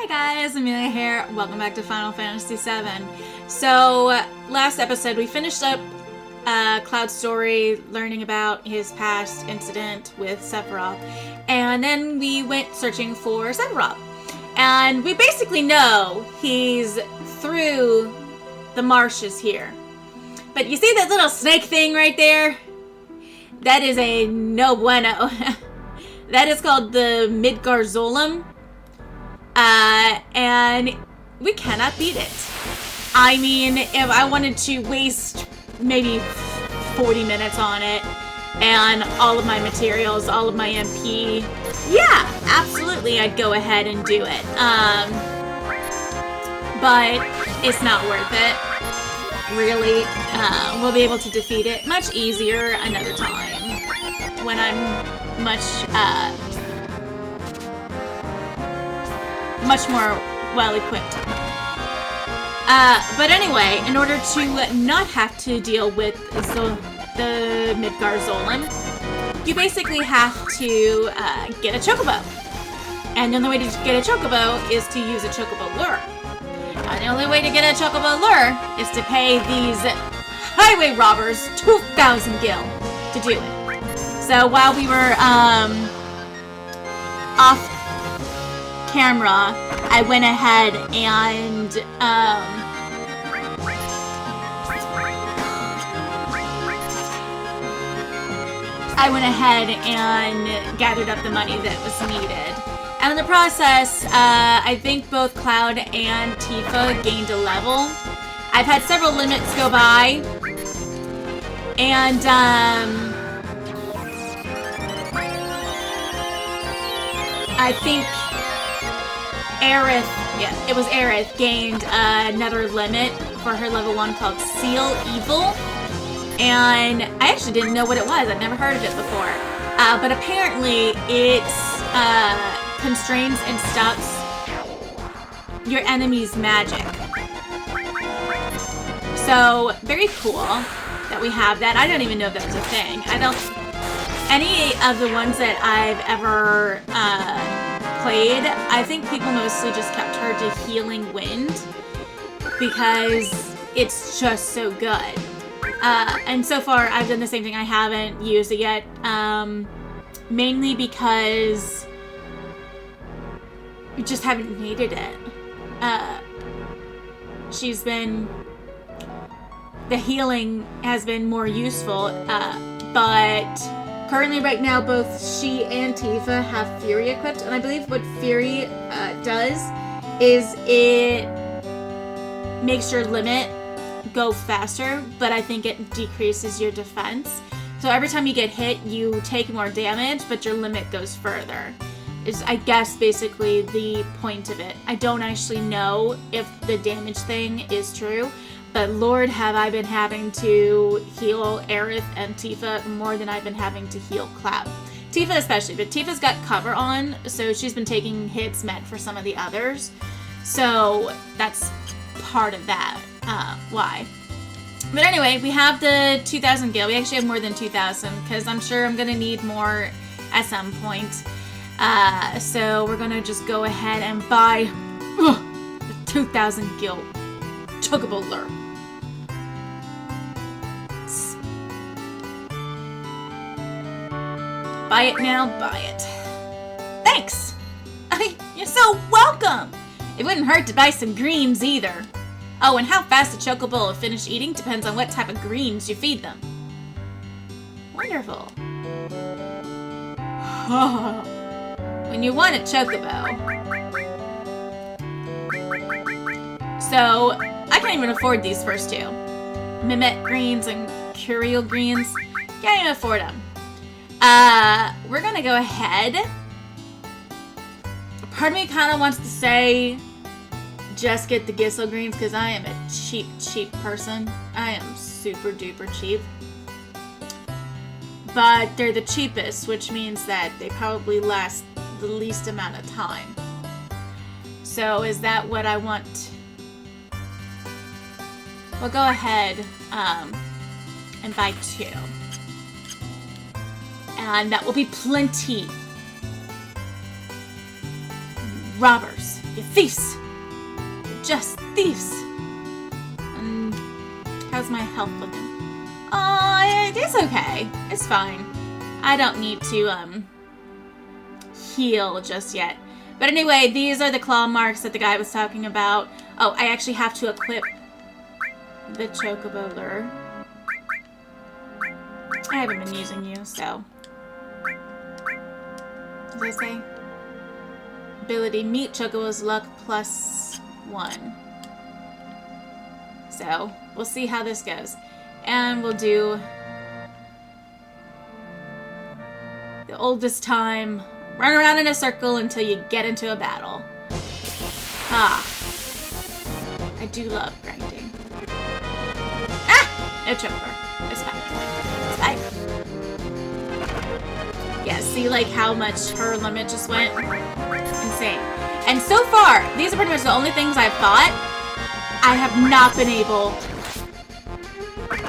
Hi guys, Amelia here. Welcome back to Final Fantasy VII. So, last episode we finished up Cloud's story, learning about his past incident with Sephiroth, and then we went searching for Sephiroth. And we basically know he's through the marshes here. But you see that little snake thing right there? That is a no bueno. That is called the Midgarzolem. And we cannot beat it. I mean, if I wanted to waste maybe 40 minutes on it and all of my materials, all of my MP, yeah, absolutely, I'd go ahead and do it. But it's not worth it, really. We'll be able to defeat it much easier another time when I'm much more well-equipped. But anyway, in order to not have to deal with the Midgarzolem, you basically have to get a chocobo. And the only way to get a chocobo is to use a chocobo lure. And the only way to get a chocobo lure is to pay these highway robbers 2,000 gil to do it. So while we were off camera, I went ahead and gathered up the money that was needed. And in the process, I think both Cloud and Tifa gained a level. I've had several limits go by, and I think Aerith gained another limit for her level 1 called Seal Evil. And I actually didn't know what it was. I've never heard of it before. But apparently it constrains and stops your enemy's magic. So, very cool that we have that. I don't even know if that was a thing. Any of the ones that I've ever played, I think people mostly just kept her to Healing Wind because it's just so good. And so far, I've done the same thing. I haven't used it yet, mainly because we just haven't needed it. The healing has been more useful, but currently right now both she and Tifa have Fury equipped, and I believe what Fury does is it makes your limit go faster, but I think it decreases your defense. So every time you get hit, you take more damage, but your limit goes further. Is, I guess, basically the point of it. I don't actually know if the damage thing is true, but Lord, have I been having to heal Aerith and Tifa more than I've been having to heal Cloud. Tifa especially, but Tifa's got cover on, so she's been taking hits meant for some of the others. So that's part of that. Why. But anyway, we have the 2,000 gil. We actually have more than 2,000 because I'm sure I'm going to need more at some point. So we're going to just go ahead and buy the 2,000 gil chocobo lure. Buy it now, buy it. Thanks! You're so welcome! It wouldn't hurt to buy some greens either. Oh, and how fast a chocobo will finish eating depends on what type of greens you feed them. Wonderful. When you want a chocobo. So, I can't even afford these first two. Mimette greens and Curial greens. Can't even afford them. We're gonna go ahead. Part of me kind of wants to say just get the Gissel greens because I am a cheap person. I am super duper cheap. But they're the cheapest, which means that they probably last the least amount of time. So is that what I want? We'll go ahead and buy 2. And that will be plenty. Robbers. You thieves! You're just thieves! And how's my health looking? It's okay. It's fine. I don't need to, heal just yet. But anyway, these are the claw marks that the guy was talking about. Oh, I actually have to equip the chocobo lure. I haven't been using you, so. What does it say? Ability, meet chocobo's luck +1. So, we'll see how this goes. And we'll do the oldest time. Run around in a circle until you get into a battle. Ah. I do love grinding. Ah! No choker. It's fine. It's fine. Yeah, see like how much her limit just went? Insane. And so far, these are pretty much the only things I've fought. I have not been able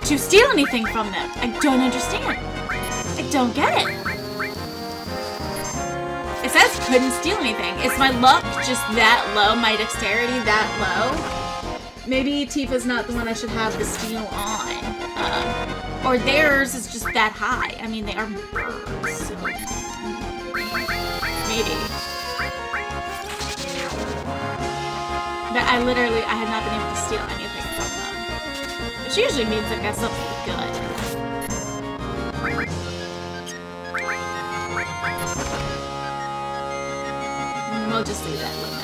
to steal anything from them. I don't understand. I don't get it. It says couldn't steal anything. Is my luck just that low? My dexterity that low? Maybe Tifa's not the one I should have the steal on. Or theirs is just that high. I mean, they are birds, so maybe. But I had not been able to steal anything from them. Which usually means I've got something good. We'll just do that limit.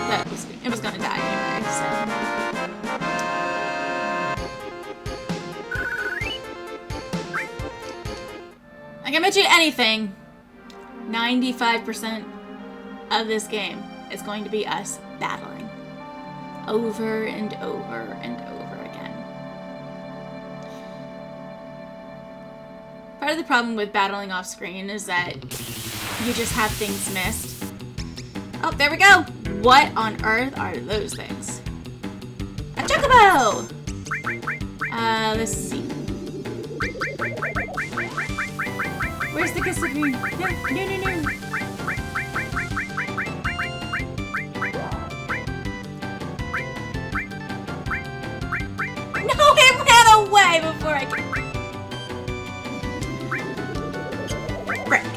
Yeah, it was gonna die anyway, so. I can bet you anything, 95% of this game is going to be us battling. Over and over and over again. Part of the problem with battling off screen is that you just have things missed. Oh, there we go! What on earth are those things? A chocobo! Let's see. Where's the Kasagri? No. No, it ran away before I could. Frick.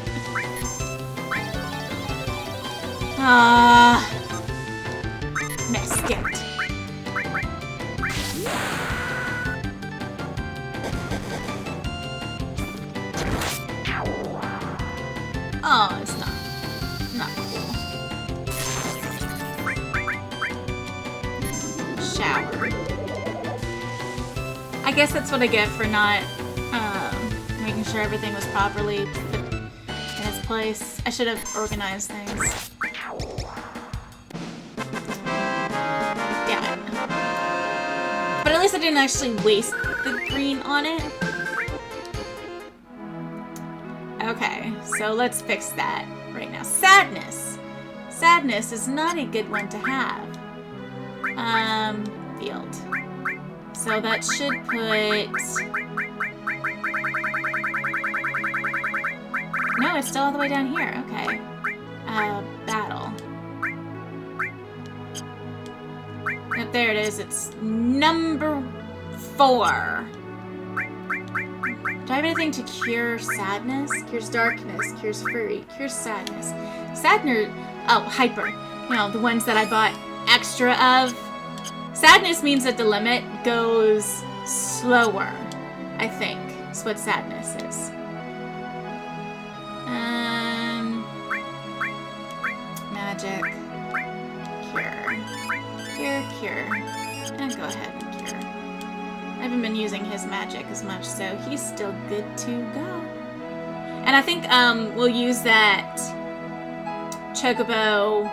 Missed it. Oh, it's not cool. Shower. I guess that's what I get for not making sure everything was properly put in its place. I should have organized things. Yeah. But at least I didn't actually waste the green on it. Okay, so let's fix that right now. Sadness. Sadness is not a good one to have. Field. So that should put... No, it's still all the way down here. Okay. Battle. Yep, there it is. It's number 4. Do I have anything to cure sadness? Cures darkness, cures fury, cures sadness. Hyper. You know, the ones that I bought extra of. Sadness means that the limit goes slower, I think. That's what sadness is. Magic. Cure. And go ahead and cure. I haven't been using his magic as much, so he's still good to go. And I think we'll use that chocobo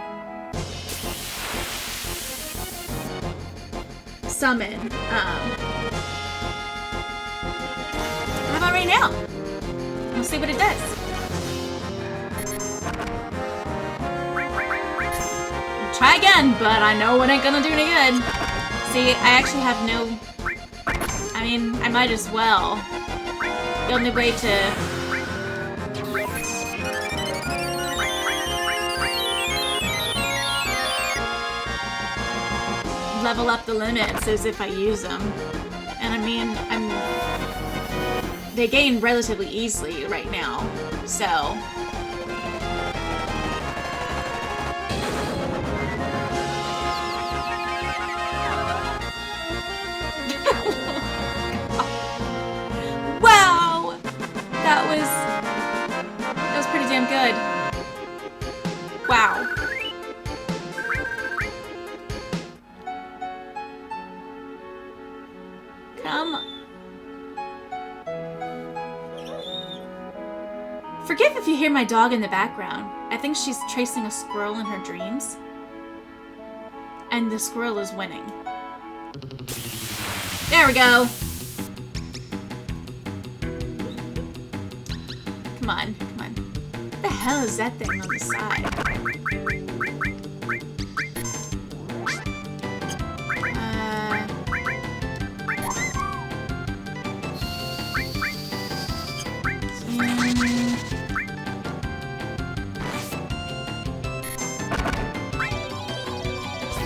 summon. How about right now? We'll see what it does. We'll try again, but I know it ain't gonna do any good. See, I actually have no... I mean, I might as well. The only way to... level up the limits as if I use them. And I mean, they gain relatively easily right now, so... Wow! That was pretty damn good. Wow. Forgive if you hear my dog in the background. I think she's tracing a squirrel in her dreams. And the squirrel is winning. There we go. Come on, come on. What the hell is that thing on the side?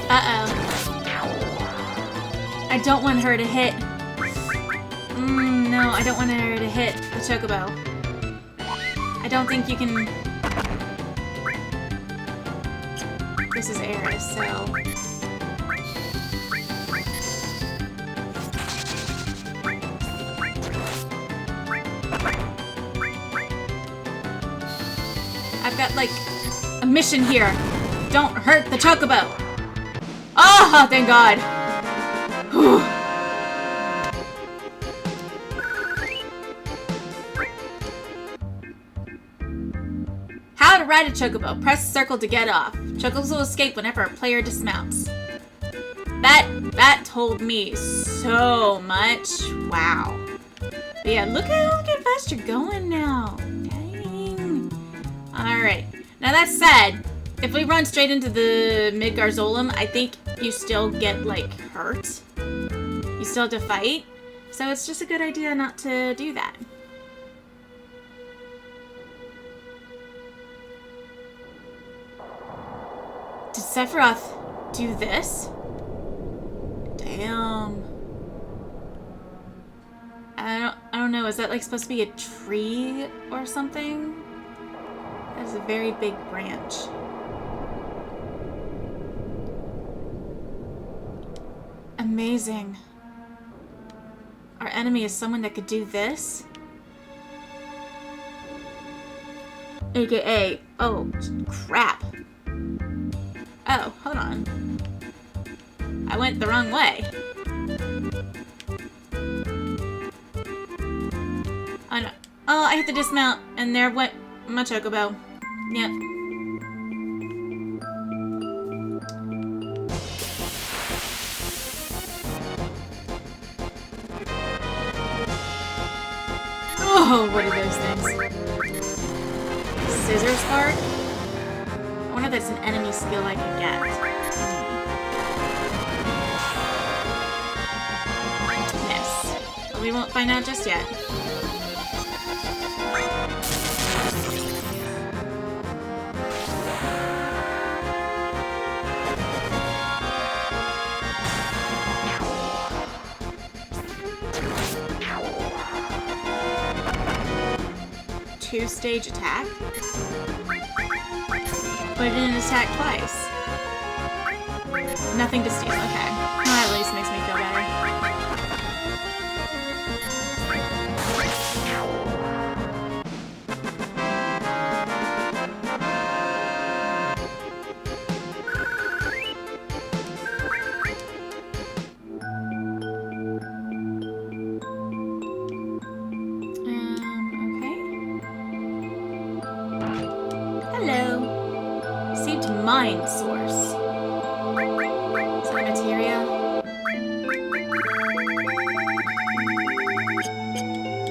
Uh-oh. I don't want her to hit. No, I don't want her to hit the chocobo. I don't think you can... This is Eris, so... I've got, like, a mission here. Don't hurt the chocobo! Oh, thank God! Whew. How to ride a chocobo. Press circle to get off. Chocobos will escape whenever a player dismounts. That told me so much. Wow. But yeah, look how fast you're going now. Dang. Alright. Now that said, if we run straight into the Midgarzolum, I think you still get, like, hurt. You still have to fight. So it's just a good idea not to do that. Did Sephiroth do this? Damn. I don't know. Is that, like, supposed to be a tree or something? That's a very big branch. Amazing. Our enemy is someone that could do this? AKA, oh, crap. Oh, hold on. I went the wrong way. Oh no. Oh, I hit the dismount, and there went my chocobo. Yep. Oh, what are those things? Scissor Spark? I wonder if that's an enemy skill I can get. Yes. But we won't find out just yet. Two-stage attack? But it didn't attack twice. Nothing to steal, okay. That at least makes me feel better. Mind source. Is that materia?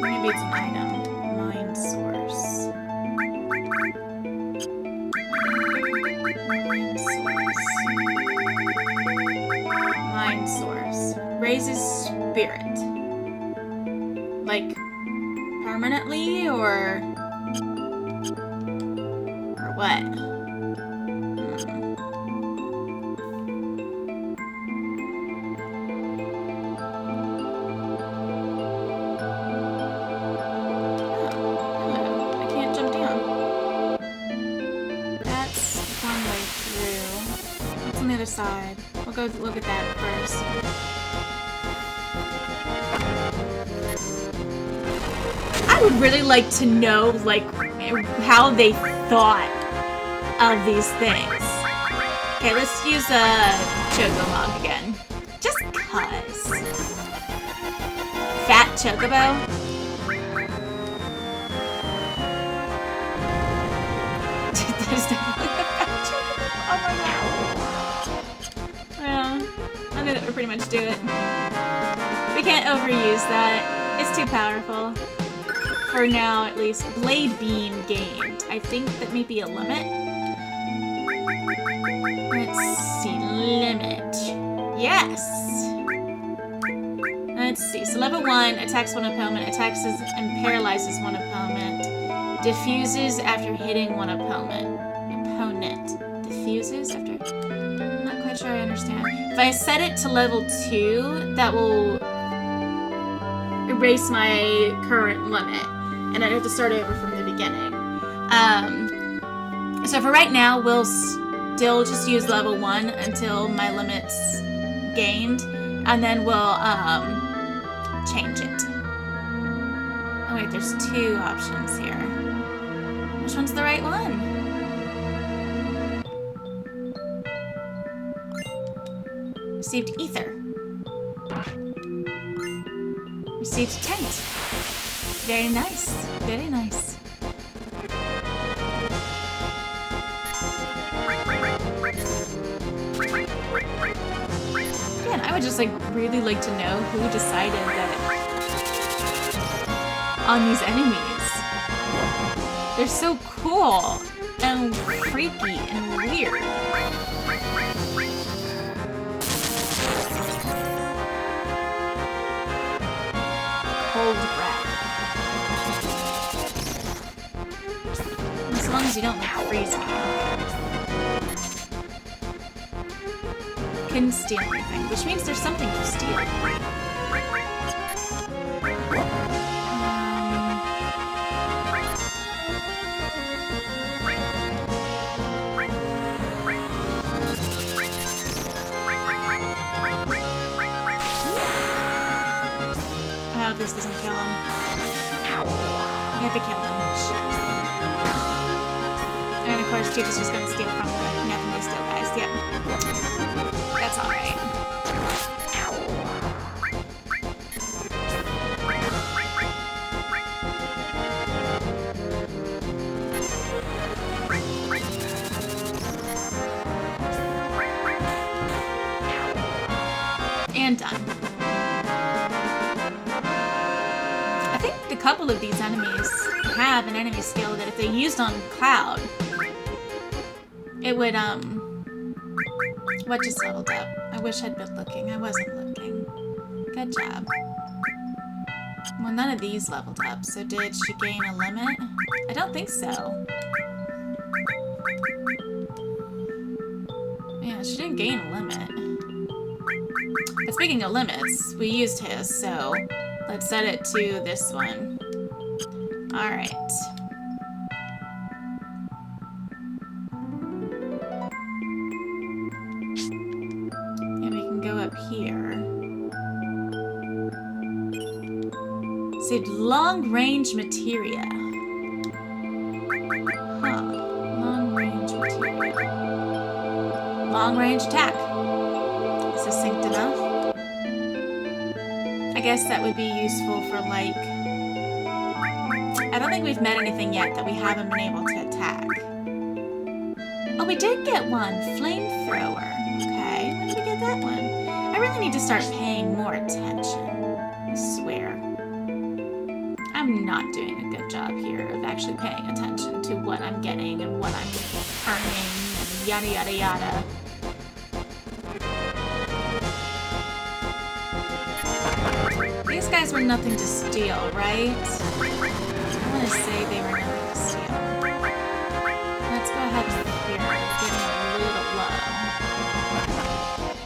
Maybe it's an item. Mind source. Mind source. Mind source. Raises spirit. Like, permanently, or what? decide. We'll go look at that first. I would really like to know, like, how they thought of these things. Okay, let's use a Choco again. Just cuz. Fat Chocobo. There's definitely a fat Chocobo. Oh my god. Yeah, I'm gonna pretty much do it. We can't overuse that. It's too powerful. For now, at least. Blade Beam gained. I think that may be a limit. Let's see. Limit. Yes! Let's see. So level 1, attacks one opponent, attacks and paralyzes one opponent. Diffuses after hitting one opponent. Diffuses after... I'm not quite sure I understand. If I set it to level 2, that will erase my current limit. And I have to start over from the beginning. So for right now, we'll still just use level 1 until my limit's gained. And then we'll change it. Oh wait, there's 2 options here. Which one's the right one? Received ether. Received tent. Very nice. Very nice. Again, I would just like really like to know who decided that on these enemies. They're so cool and freaky and weird. Cold breath. As long as you don't like freeze me. Couldn't steal anything, which means there's something to steal. I hope this doesn't kill him. I have to kill him. And of course, Chief is just gonna steal from the nothing they steal guys. Yep. That's alright. And done. I think a couple of these enemies have an enemy skill that if they used on Cloud, it would, what just leveled up? I wish I'd been looking. I wasn't looking. Good job. Well, none of these leveled up, so did she gain a limit? I don't think so. Yeah, she didn't gain a limit. But speaking of limits, we used his, so let's set it to this one. Alright. Here. Saved long-range materia. Huh. Long-range materia. Long-range attack. Succinct enough. I guess that would be useful for, like... I don't think we've met anything yet that we haven't been able to attack. Oh, we did get one. Flamethrower. Okay, when did we get that one? I really need to start paying more attention. I swear. I'm not doing a good job here of actually paying attention to what I'm getting and what I'm earning and yada yada yada. These guys were nothing to steal, right? I want to say they were nothing to steal. Let's go ahead and here. Get me a little low.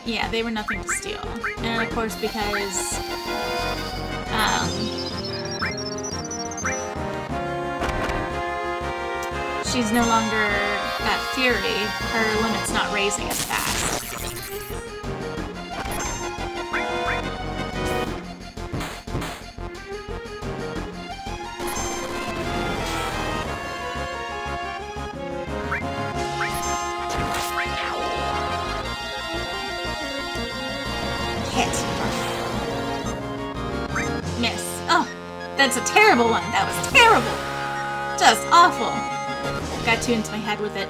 Yeah, they were nothing to steal. And of course, because she she's no longer got Fury, her limit's not raising as fast. Miss. Oh, that's a terrible one. That was terrible. Just awful. Got too into my head with it.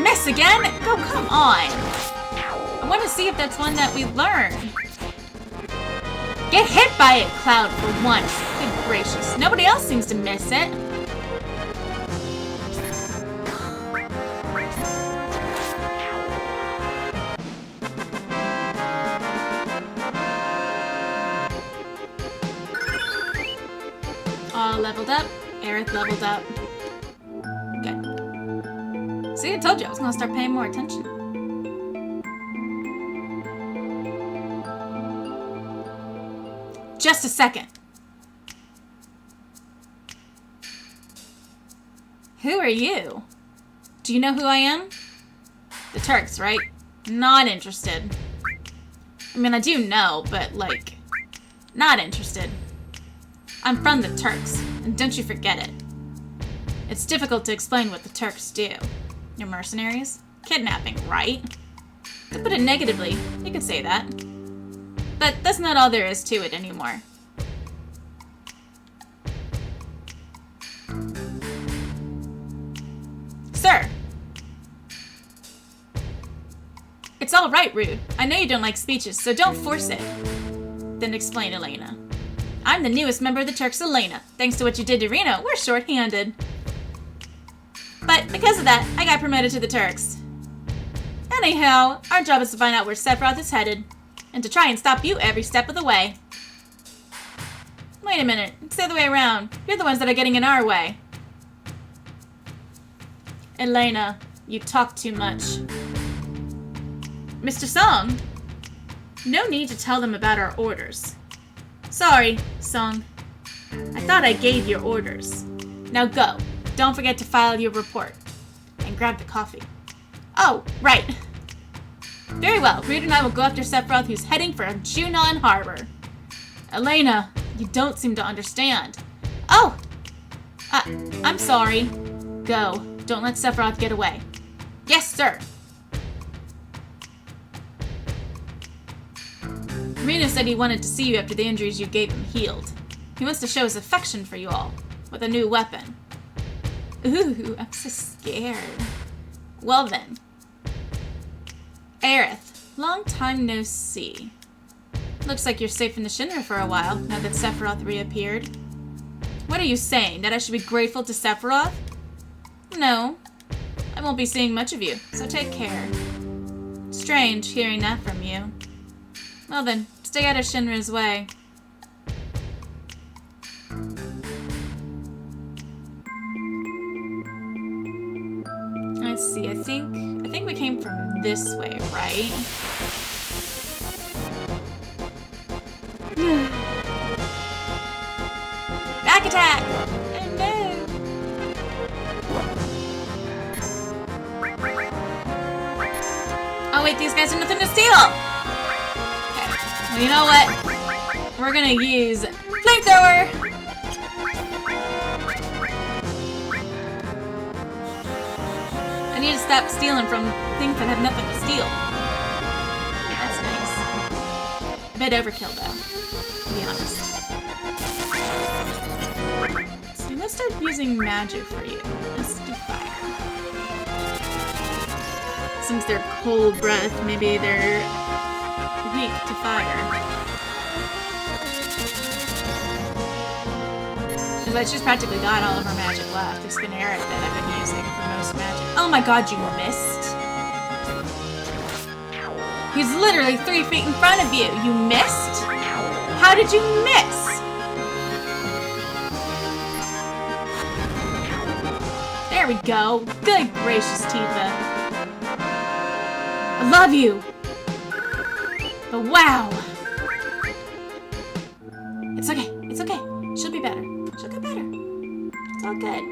Miss again? Oh, come on. I want to see if that's one that we learn. Get hit by it, Cloud, for once. Good gracious. Nobody else seems to miss it. All leveled up. Aerith leveled up. Good. See, I told you I was going to start paying more attention. Just a second. Who are you? Do you know who I am? The Turks, right? Not interested. I mean, I do know, but, like, not interested. I'm from the Turks, and don't you forget it. It's difficult to explain what the Turks do. You're mercenaries? Kidnapping, right? To put it negatively, you could say that. But that's not all there is to it anymore. Sir! It's all right, Rude. I know you don't like speeches, so don't force it. Then explain, Elena. I'm the newest member of the Turks, Elena. Thanks to what you did to Reno, we're short-handed. But because of that, I got promoted to the Turks. Anyhow, our job is to find out where Sephiroth is headed, and to try and stop you every step of the way. Wait a minute, it's the other way around. You're the ones that are getting in our way. Elena, you talk too much. Mr. Song? No need to tell them about our orders. Sorry, Song. I thought I gave your orders. Now go. Don't forget to file your report. And grab the coffee. Oh, right. Very well. Rude and I will go after Sephiroth, who's heading for Junon Harbor. Elena, you don't seem to understand. Oh! I'm sorry. Go. Don't let Sephiroth get away. Yes, sir. Reno said he wanted to see you after the injuries you gave him healed. He wants to show his affection for you all, with a new weapon. Ooh, I'm so scared. Well then. Aerith, long time no see. Looks like you're safe in the Shinra for a while, now that Sephiroth reappeared. What are you saying, that I should be grateful to Sephiroth? No. I won't be seeing much of you, so take care. Strange hearing that from you. Well then, stay out of Shinra's way. Let's see, I think we came from this way, right? Back attack! Oh no! Oh wait, these guys have nothing to steal! Well, you know what? We're gonna use flamethrower! I need to stop stealing from things that have nothing to steal. That's nice. A bit overkill, though, to be honest. So let's start using magic for you. Let's do fire. Since they're cold breath, maybe they're weak to fire. But she's practically got all of her magic left. It's been Aerith that I've been using for most magic. Oh my god, you missed? He's literally 3 feet in front of you. You missed? How did you miss? There we go. Good gracious, Tifa. I love you. But wow. It's okay. It's okay. She'll be better. She'll get better. It's all good.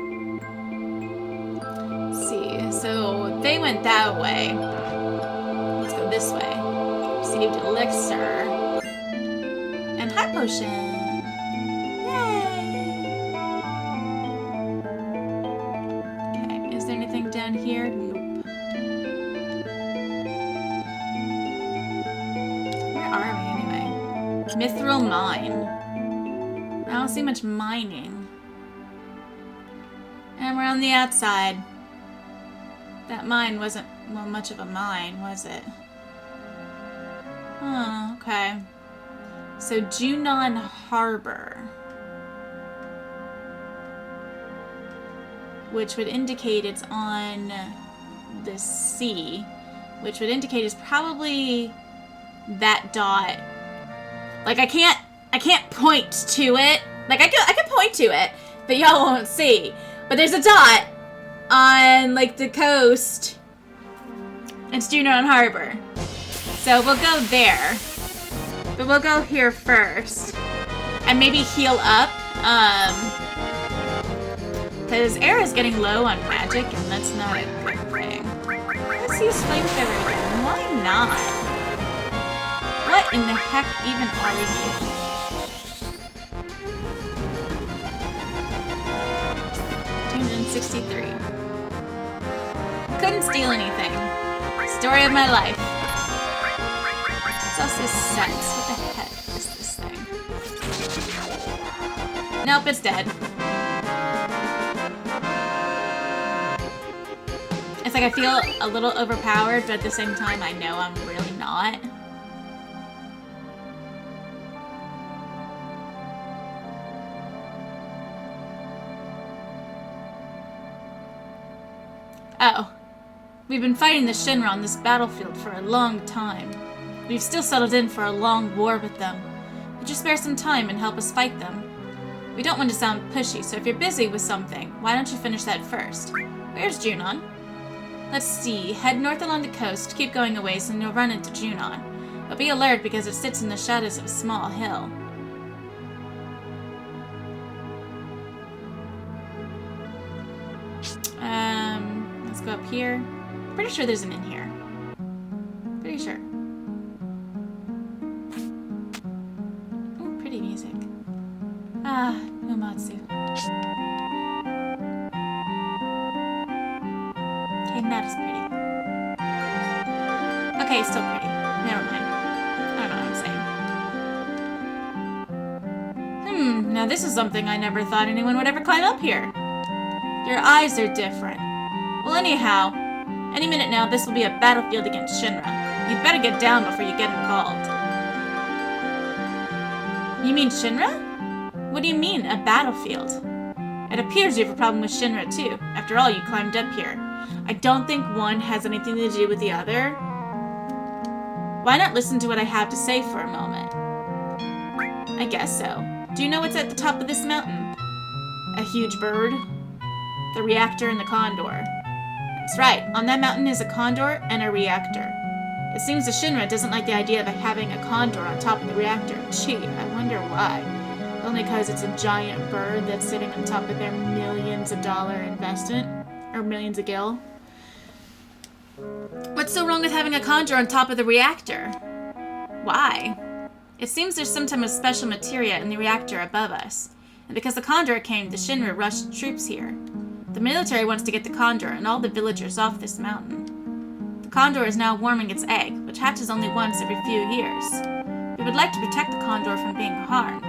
Let's see. So they went that way. Let's go this way. Received elixir. And heart potion. Yay! Okay, is there anything down here? Nope. Where are we anyway? Mythril mine. I don't see much mining. And we're on the outside. That mine wasn't, well, much of a mine, was it? Oh, okay. So, Junon Harbor. Which would indicate it's on the sea. Which would indicate it's probably that dot. Like, I can't point to it. Like, I can point to it, but y'all won't see. But there's a dot on, like, the coast. It's Junon Harbor. So we'll go there. But we'll go here first. And maybe heal up. Because Era's getting low on magic, and that's not a good thing. Let's use Flamethrower again. Why not? What in the heck even are you? 263. Couldn't steal anything. Story of my life. It's also sex. What the heck is this thing? Nope, it's dead. It's like I feel a little overpowered, but at the same time I know I'm really not. Oh. We've been fighting the Shinra on this battlefield for a long time. We've still settled in for a long war with them. Would you spare some time and help us fight them? We don't want to sound pushy, so if you're busy with something, why don't you finish that first? Where's Junon? Let's see. Head north along the coast, keep going a ways, and you'll run into Junon. But be alert because it sits in the shadows of a small hill. Let's go up here. Pretty sure there's an inn here. Pretty sure. Ooh, pretty music. Ah, Umatsu. Okay, not as pretty. Okay, still pretty. Never mind. I don't know what I'm saying. Now this is something I never thought anyone would ever climb up here. Your eyes are different. Well, anyhow, any minute now, this will be a battlefield against Shinra. You'd better get down before you get involved. You mean Shinra? What do you mean, a battlefield? It appears you have a problem with Shinra, too. After all, you climbed up here. I don't think one has anything to do with the other. Why not listen to what I have to say for a moment? I guess so. Do you know what's at the top of this mountain? A huge bird? The reactor and the condor. That's right. On that mountain is a condor and a reactor. It seems the Shinra doesn't like the idea of having a condor on top of the reactor. Gee, I wonder why. Only because it's a giant bird that's sitting on top of their millions of dollar investment? Or millions of gil? What's so wrong with having a condor on top of the reactor? Why? It seems there's some type of special materia in the reactor above us. And because the condor came, the Shinra rushed troops here. The military wants to get the condor and all the villagers off this mountain. The condor is now warming its egg, which hatches only once every few years. We would like to protect the condor from being harmed.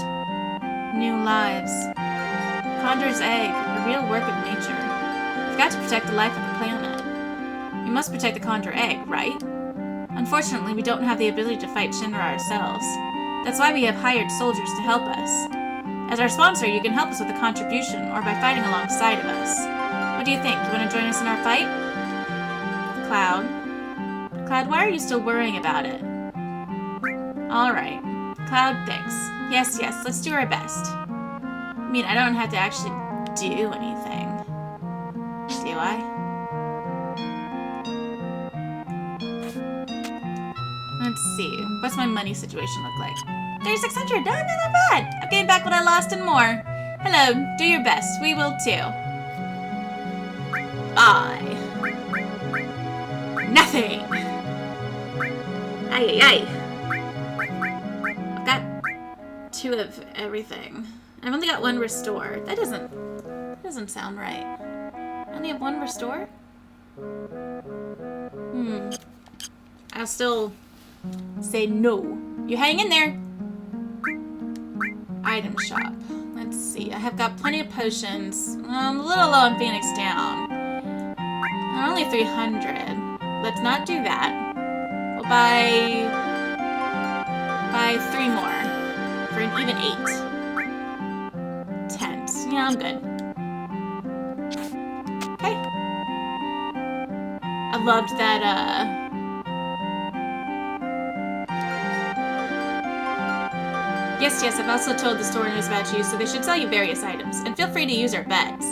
New lives. Condor's egg, a real work of nature. We've got to protect the life of the planet. We must protect the condor egg, right? Unfortunately, we don't have the ability to fight Shinra ourselves. That's why we have hired soldiers to help us. As our sponsor, you can help us with a contribution or by fighting alongside of us. What do you think? You want to join us in our fight? Cloud. Cloud, why are you still worrying about it? Alright. Cloud, thanks. Yes, let's do our best. I mean, I don't have to actually do anything. Do I? Let's see. What's my money situation look like? 3600. No, not that bad. I've gained back what I lost and more. Hello, do your best. We will too. Nothing. Aye. I've got 2 of everything. I've only got 1 restore. That doesn't sound right. I only have 1 restore? I'll still say no. You hang in there. Item shop. Let's see. I have got plenty of potions. I'm a little low on Phoenix Down. I'm only 300. Let's not do that. We'll buy 3 more for an even 8. Tent. Yeah, I'm good. Okay. I loved that, Yes, I've also told the store owners about you, so they should sell you various items. And feel free to use our beds.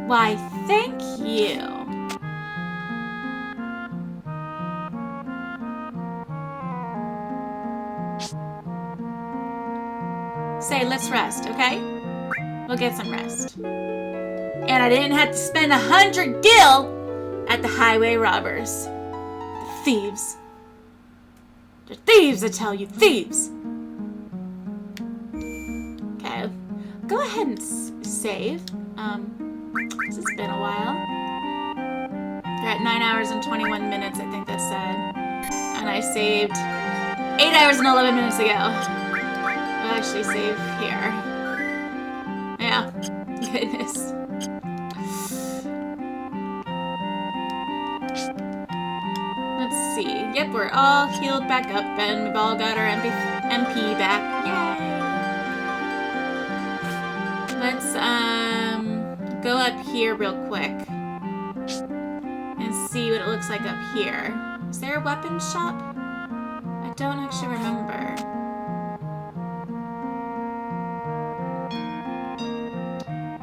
Why, thank you. Say, let's rest, okay? We'll get some rest. And I didn't have to spend 100 gil at the highway robbers. The thieves. They're thieves, I tell you, thieves. Okay, go ahead and save. This has been a while. You're at 9 hours and 21 minutes, I think that said. And I saved 8 hours and 11 minutes ago. I'll actually save here. Yeah, goodness. Let's see. Yep, we're all healed back up, and we've all got our MP back. Yay! Let's go up here real quick and see what it looks like up here. Is there a weapon shop? I don't actually remember.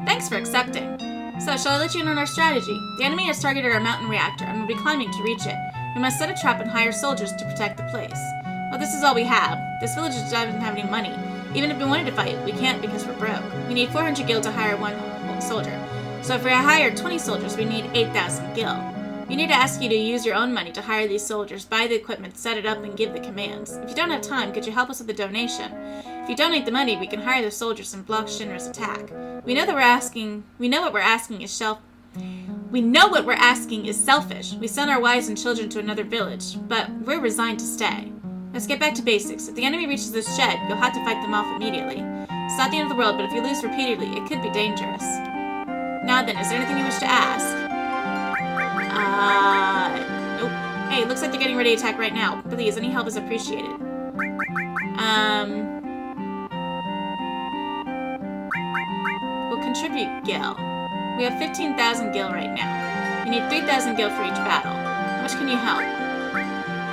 Thanks for accepting. So, shall I let you in on our strategy? The enemy has targeted our mountain reactor and will be climbing to reach it. We must set a trap and hire soldiers to protect the place. Well, this is all we have. This village doesn't have any money. Even if we wanted to fight, we can't because we're broke. We need 400 gil to hire 1 soldier. So if we hire 20 soldiers, we need 8,000 gil. We need to ask you to use your own money to hire these soldiers, buy the equipment, set it up, and give the commands. If you don't have time, could you help us with a donation? If you donate the money, we can hire the soldiers and block Shinra's attack. We know what we're asking is selfish. We send our wives and children to another village, but we're resigned to stay. Let's get back to basics. If the enemy reaches this shed, you'll have to fight them off immediately. It's not the end of the world, but if you lose repeatedly, it could be dangerous. Now then, is there anything you wish to ask? Nope. Hey, looks like they're getting ready to attack right now. Please, any help is appreciated. We'll contribute gil. We have 15,000 gil right now. We need 3,000 gil for each battle. How much can you help?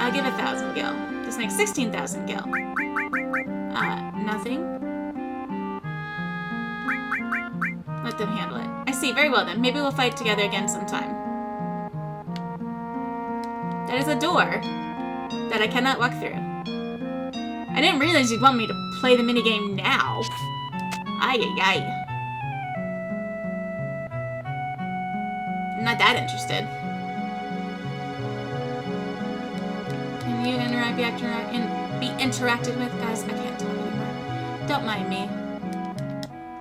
I'll give 1,000 gil. This makes 16,000 gil. Nothing. Let them handle it. I see, very well then. Maybe we'll fight together again sometime. That is a door that I cannot walk through. I didn't realize you'd want me to play the minigame now. Ay. I'm not that interested. Can you be interacted with? Guys, I can't talk anymore. Don't mind me.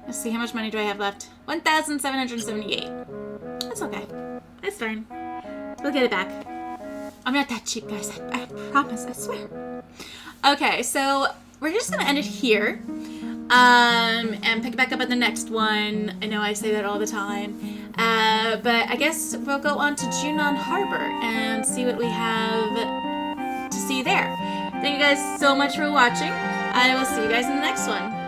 Let's see, how much money do I have left? 1,778. That's okay. It's fine. We'll get it back. I'm not that cheap, guys. I promise. I swear. Okay, so we're just gonna end it here. And pick it back up at the next one. I know I say that all the time. But I guess we'll go on to Junon Harbor and see what we have to see there. Thank you guys so much for watching. I will see you guys in the next one.